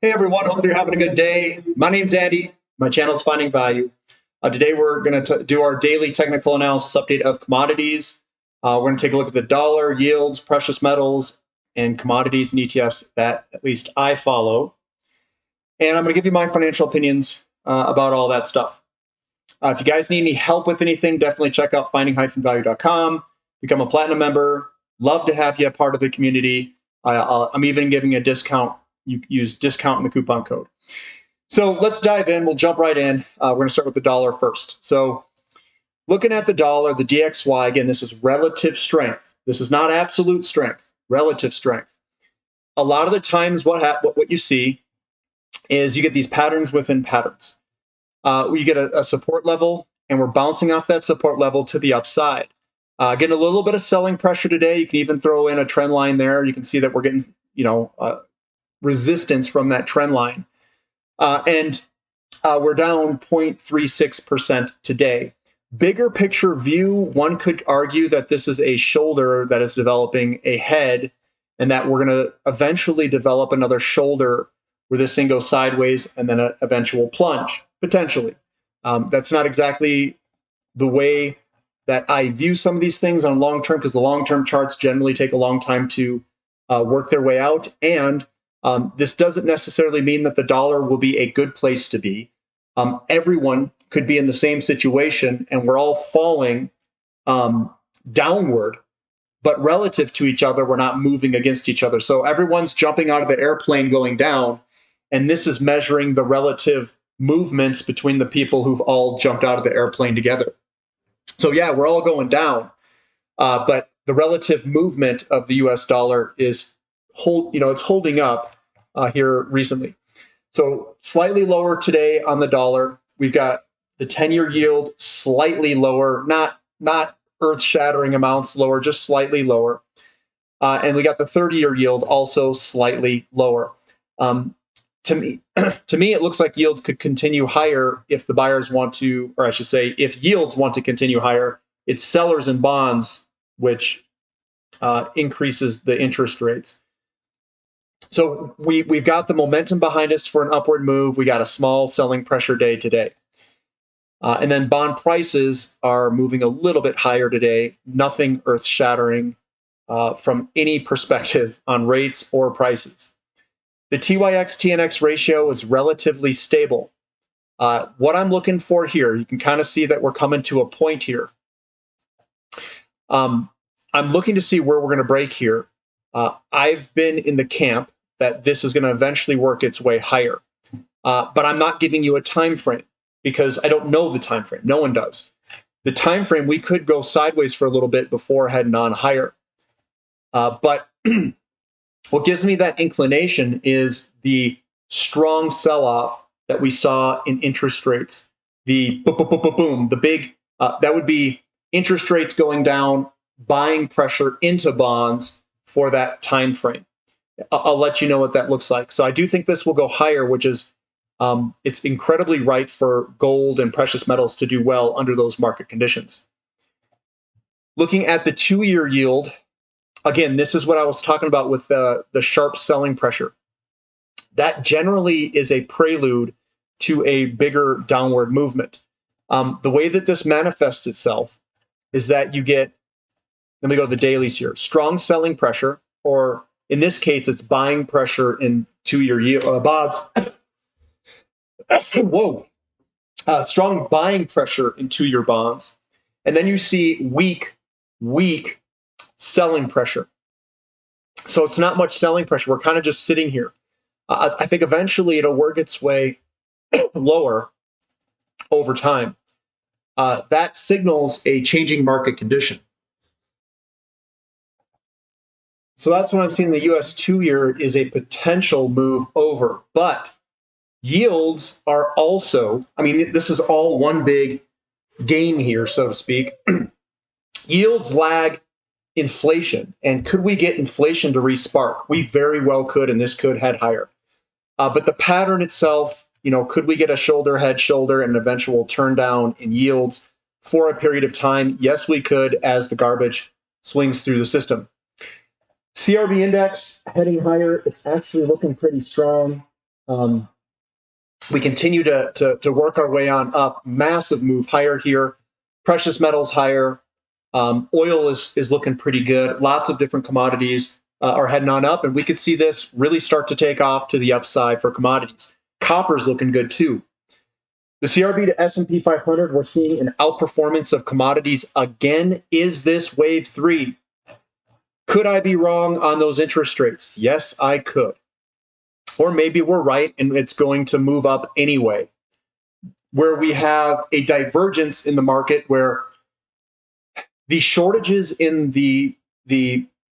Hey everyone, hope you're having a good day. My name's Andy. My channel is Finding Value. Today we're going to do our daily technical analysis update of commodities. We're going to take a look at the dollar, yields, precious metals, and commodities and ETFs that at least I follow. And I'm going to give you my financial opinions about all that stuff. If you guys need any help with anything, definitely check out finding-value.com. Become a platinum member. Love to have you a part of the community. I'm even giving a discount. You use discount in the coupon code. So let's dive in. We'll jump right in. We're going to start with the dollar first. So looking at the dollar, the DXY, again, this is relative strength. This is not absolute strength, relative strength. A lot of the times what you see is you get these patterns within patterns. You get a support level, and we're bouncing off that support level to the upside. Getting a little bit of selling pressure today. You can even throw in a trend line there. You can see that we're getting, resistance from that trend line. And we're down 0.36% today. Bigger picture view, one could argue that this is a shoulder that is developing a head, and that we're going to eventually develop another shoulder where this thing goes sideways and then an eventual plunge, potentially. That's not exactly the way that I view some of these things on long term, because the long-term charts generally take a long time to work their way out. And this doesn't necessarily mean that the dollar will be a good place to be. Everyone could be in the same situation, and we're all falling downward, but relative to each other, we're not moving against each other. So everyone's jumping out of the airplane going down, and this is measuring the relative movements between the people who've all jumped out of the airplane together. So yeah, we're all going down, but the relative movement of the U.S. dollar is it's holding up here recently. So slightly lower today on the dollar. We've got the 10-year yield slightly lower, not earth-shattering amounts lower, just slightly lower. And we got the 30-year yield also slightly lower. To me, it looks like yields could continue higher if the buyers want to, or I should say, if yields want to continue higher. It's sellers and bonds which increases the interest rates. So we've got the momentum behind us for an upward move. We got a small selling pressure day today. And then bond prices are moving a little bit higher today. Nothing earth-shattering from any perspective on rates or prices. The TYX-TNX ratio is relatively stable. What I'm looking for here, you can kind of see that we're coming to a point here. I'm looking to see where we're going to break here. I've been in the camp that this is going to eventually work its way higher. But I'm not giving you a time frame because I don't know the time frame. No one does. The time frame, we could go sideways for a little bit before heading on higher. But what gives me that inclination is the strong sell-off that we saw in interest rates. The boom, the big, that would be interest rates going down, buying pressure into bonds for that time frame. I'll let you know what that looks like. So I do think this will go higher, which is it's incredibly ripe for gold and precious metals to do well under those market conditions. Looking at the 2-year yield, again, this is what I was talking about with the sharp selling pressure. That generally is a prelude to a bigger downward movement. The way that this manifests itself is that you get, let me go to the dailies here, strong selling pressure, or in this case, it's buying pressure in 2-year yield bonds. Whoa. Strong buying pressure in 2-year bonds. And then you see weak selling pressure. So it's not much selling pressure. We're kind of just sitting here. I think eventually it'll work its way lower over time. That signals a changing market condition. So that's what I'm seeing. The US 2-year is a potential move over, but yields are also, I mean, this is all one big game here, so to speak. Yields lag inflation. And could we get inflation to re-spark? We very well could, and this could head higher. But the pattern itself, could we get a shoulder, head, shoulder, and an eventual turn down in yields for a period of time? Yes, we could, as the garbage swings through the system. CRB index heading higher. It's actually looking pretty strong. We continue to work our way on up. Massive move higher here. Precious metals higher. Oil is looking pretty good. Lots of different commodities are heading on up, and we could see this really start to take off to the upside for commodities. Copper's looking good too. The CRB to S&P 500, we're seeing an outperformance of commodities again. Is this wave 3? Could I be wrong on those interest rates? Yes, I could. Or maybe we're right and it's going to move up anyway. Where we have a divergence in the market where the shortages in the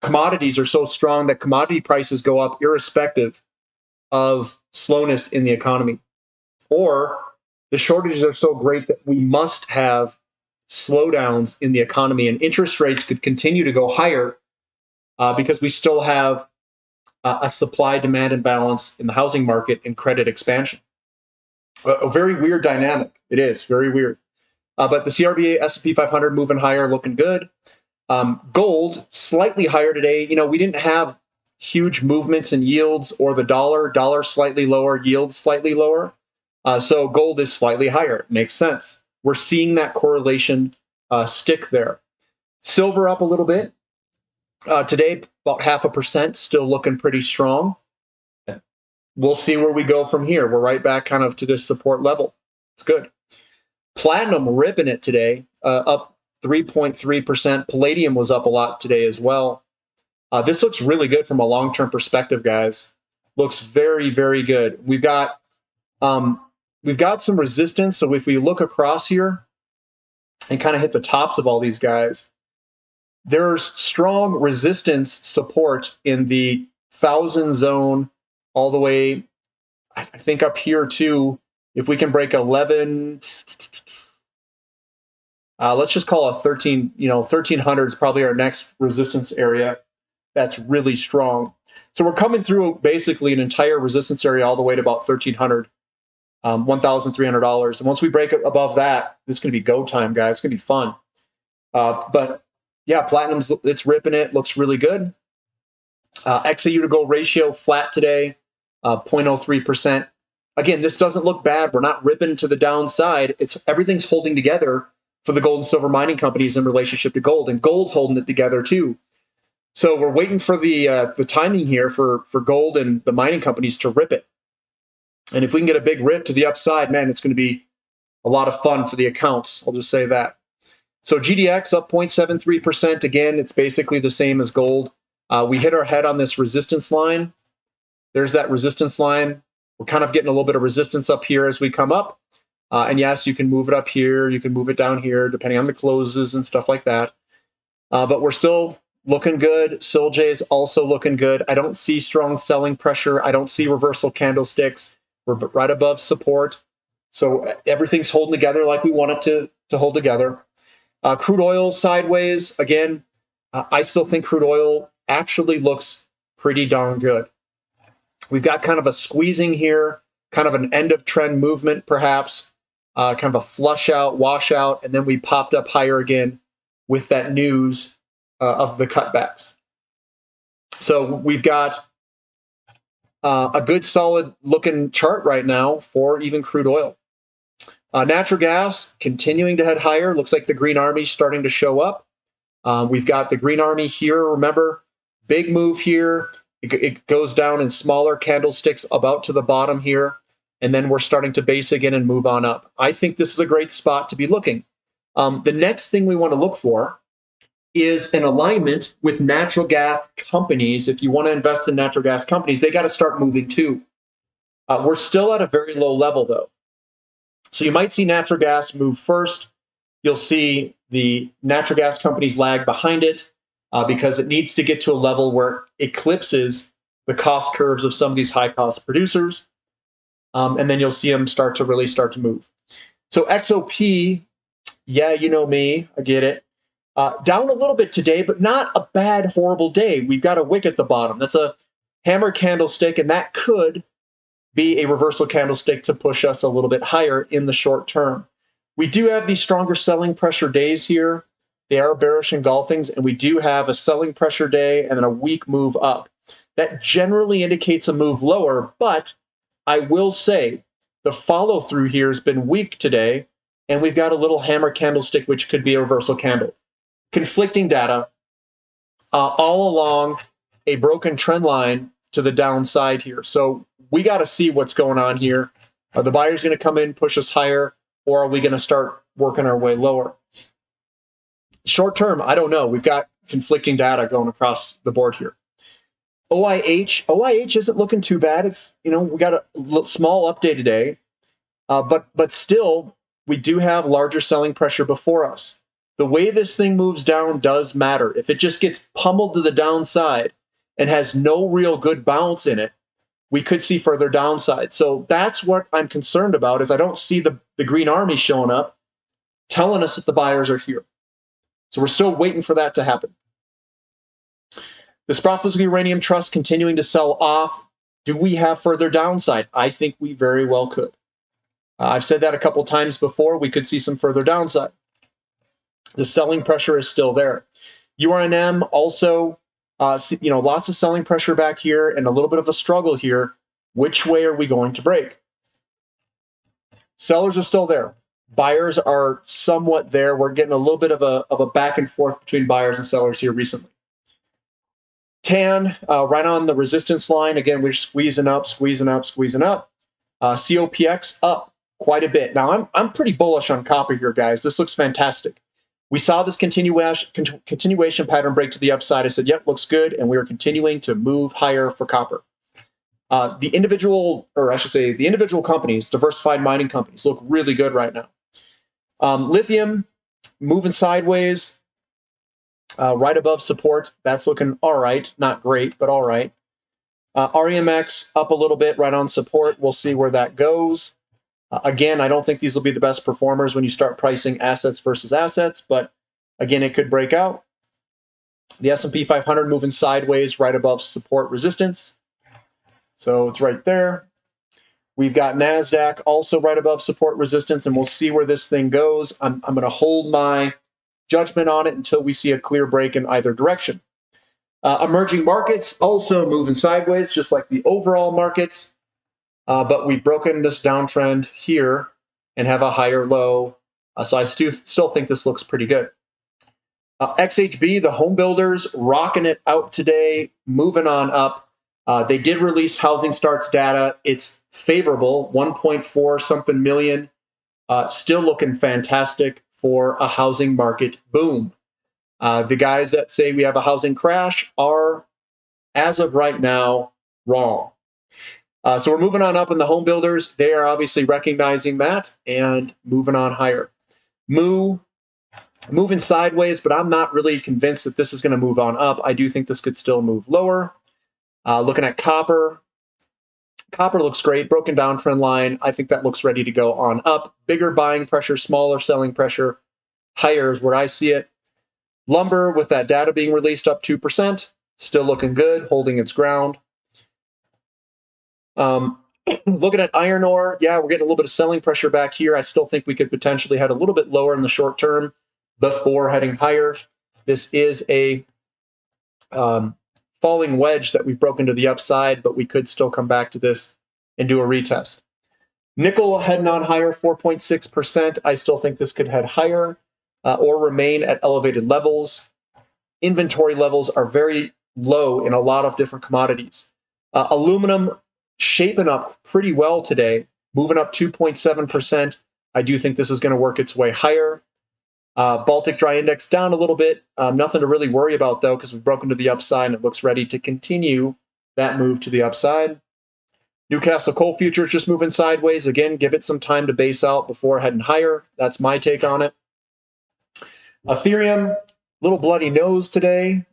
commodities are so strong that commodity prices go up irrespective of slowness in the economy. Or the shortages are so great that we must have slowdowns in the economy, and interest rates could continue to go higher because we still have a supply-demand imbalance in the housing market and credit expansion. A very weird dynamic. It is very weird. But the CRBA S&P 500 moving higher, looking good. Gold slightly higher today. You know, we didn't have huge movements in yields or the dollar. Dollar slightly lower, yields slightly lower. So gold is slightly higher. Makes sense. We're seeing that correlation stick there. Silver up a little bit. Today, about 0.5%, still looking pretty strong. We'll see where we go from here. We're right back kind of to this support level. It's good. Platinum ripping it today, up 3.3%. Palladium was up a lot today as well. This looks really good from a long-term perspective, guys. Looks very, very good. We've got some resistance. So if we look across here and kind of hit the tops of all these guys, there's strong resistance support in the 1,000 zone all the way, I think, up here too. If we can break 11, let's just call it 13, 1,300 is probably our next resistance area. That's really strong. So we're coming through basically an entire resistance area all the way to about 1,300, $1,300. And once we break above that, this is going to be go time, guys. It's going to be fun. But yeah, platinum's, it's ripping it. Looks really good. XAU to gold ratio flat today, 0.03%. Again, this doesn't look bad. We're not ripping to the downside. Everything's holding together for the gold and silver mining companies in relationship to gold, and gold's holding it together too. So we're waiting for the timing here for gold and the mining companies to rip it. And if we can get a big rip to the upside, man, it's going to be a lot of fun for the accounts. I'll just say that. So GDX up 0.73%. Again, it's basically the same as gold. We hit our head on this resistance line. There's that resistance line. We're kind of getting a little bit of resistance up here as we come up. And yes, you can move it up here. You can move it down here, depending on the closes and stuff like that. But we're still looking good. SILJ is also looking good. I don't see strong selling pressure. I don't see reversal candlesticks. We're right above support. So everything's holding together like we want it to hold together. Crude oil sideways. Again, I still think crude oil actually looks pretty darn good. We've got kind of a squeezing here, kind of an end of trend movement, perhaps, kind of a flush out, wash out, and then we popped up higher again with that news of the cutbacks. So we've got a good solid looking chart right now for even crude oil. Natural gas continuing to head higher. Looks like the Green Army starting to show up. We've got the Green Army here. Remember, big move here. It goes down in smaller candlesticks about to the bottom here. And then we're starting to base again and move on up. I think this is a great spot to be looking. The next thing we want to look for is an alignment with natural gas companies. If you want to invest in natural gas companies, they got to start moving too. We're still at a very low level though. So you might see natural gas move first. You'll see the natural gas companies lag behind it because it needs to get to a level where it eclipses the cost curves of some of these high cost producers. And then you'll see them start to move. So XOP, yeah, you know me, I get it. Down a little bit today, but not a bad, horrible day. We've got a wick at the bottom. That's a hammer candlestick, and that could be a reversal candlestick to push us a little bit higher in the short term. We do have these stronger selling pressure days here. They are bearish engulfings, and we do have a selling pressure day and then a weak move up. That generally indicates a move lower, but I will say the follow through here has been weak today, and we've got a little hammer candlestick, which could be a reversal candle. Conflicting data all along a broken trend line to the downside here. So we got to see what's going on here. Are the buyers going to come in, push us higher, or are we going to start working our way lower? Short term, I don't know. We've got conflicting data going across the board here. OIH isn't looking too bad. It's, we got a small update today, but still, we do have larger selling pressure before us. The way this thing moves down does matter. If it just gets pummeled to the downside and has no real good bounce in it, we could see further downside. So that's what I'm concerned about, is I don't see the green army showing up telling us that the buyers are here. So we're still waiting for that to happen. The Sprott Physical Uranium Trust continuing to sell off. Do we have further downside? I think we very well could. I've said that a couple times before. We could see some further downside. The selling pressure is still there. URNM also, lots of selling pressure back here and a little bit of a struggle here. Which way are we going to break? Sellers are still there. Buyers are somewhat there. We're getting a little bit of a back and forth between buyers and sellers here recently. TAN, right on the resistance line. Again, we're squeezing up, squeezing up, squeezing up. COPX up quite a bit. Now, I'm pretty bullish on copper here, guys. This looks fantastic. We saw this continuation pattern break to the upside. I said, yep, looks good. And we are continuing to move higher for copper. The individual companies, diversified mining companies, look really good right now. Lithium moving sideways. Right above support, that's looking all right. Not great, but all right. REMX up a little bit right on support. We'll see where that goes. Again, I don't think these will be the best performers when you start pricing assets versus assets, but again, it could break out. The S&P 500 moving sideways right above support resistance. So it's right there. We've got NASDAQ also right above support resistance, and we'll see where this thing goes. I'm going to hold my judgment on it until we see a clear break in either direction. Emerging markets also moving sideways, just like the overall markets. But we've broken this downtrend here and have a higher low. So I still think this looks pretty good. XHB, the home builders, rocking it out today, moving on up. They did release housing starts data. It's favorable, 1.4 something million. Still looking fantastic for a housing market boom. The guys that say we have a housing crash are, as of right now, wrong. So we're moving on up in the home builders. They are obviously recognizing that and moving on higher. Moving sideways, but I'm not really convinced that this is going to move on up. I do think this could still move lower. Looking at copper. Copper looks great. Broken down trend line. I think that looks ready to go on up. Bigger buying pressure, smaller selling pressure. Higher is where I see it. Lumber, with that data being released, up 2%. Still looking good, holding its ground. Looking at iron ore, yeah, we're getting a little bit of selling pressure back here. I still think we could potentially head a little bit lower in the short term before heading higher. This is a falling wedge that we've broken to the upside, but we could still come back to this and do a retest. Nickel heading on higher, 4.6%. I still think this could head higher or remain at elevated levels. Inventory levels are very low in a lot of different commodities. Aluminum shaping up pretty well today, moving up 2.7%. I do think this is going to work its way higher. Baltic Dry Index down a little bit. Nothing to really worry about, though, because we've broken to the upside and it looks ready to continue that move to the upside. Newcastle Coal Futures just moving sideways. Again, give it some time to base out before heading higher. That's my take on it. Ethereum, little bloody nose today.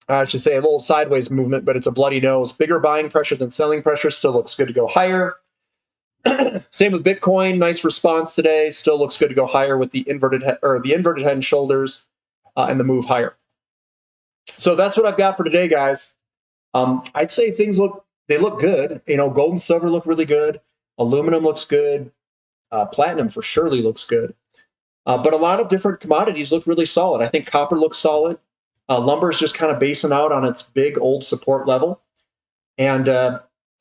I should say a little sideways movement, but it's a bloody nose. Bigger buying pressure than selling pressure. Still looks good to go higher. Same with Bitcoin. Nice response today. Still looks good to go higher with the inverted head and shoulders and the move higher. So that's what I've got for today, guys. I'd say things look good. Gold and silver look really good. Aluminum looks good. Platinum for surely looks good. But a lot of different commodities look really solid. I think copper looks solid. Lumber is just kind of basing out on its big old support level. And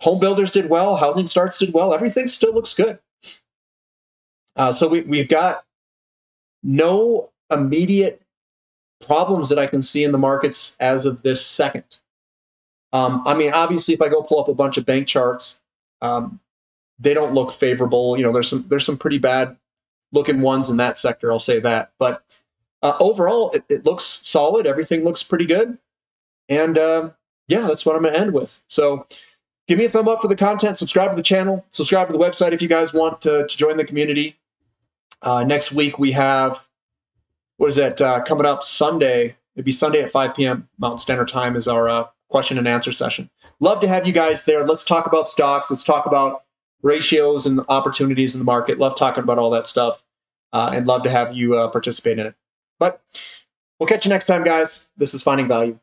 Home builders did well. Housing starts did well. Everything still looks good. So we've got no immediate problems that I can see in the markets as of this second. I mean, obviously, if I go pull up a bunch of bank charts, they don't look favorable. You know, there's some pretty bad looking ones in that sector. I'll say that. But overall, it looks solid. Everything looks pretty good. And yeah, that's what I'm going to end with. So give me a thumb up for the content. Subscribe to the channel. Subscribe to the website if you guys want to join the community. Next week, we have, what is that, coming up Sunday. It'd be Sunday at 5 p.m. Mountain Standard Time is our question and answer session. Love to have you guys there. Let's talk about stocks. Let's talk about ratios and opportunities in the market. Love talking about all that stuff, and love to have you participate in it. But we'll catch you next time, guys. This is Finding Value.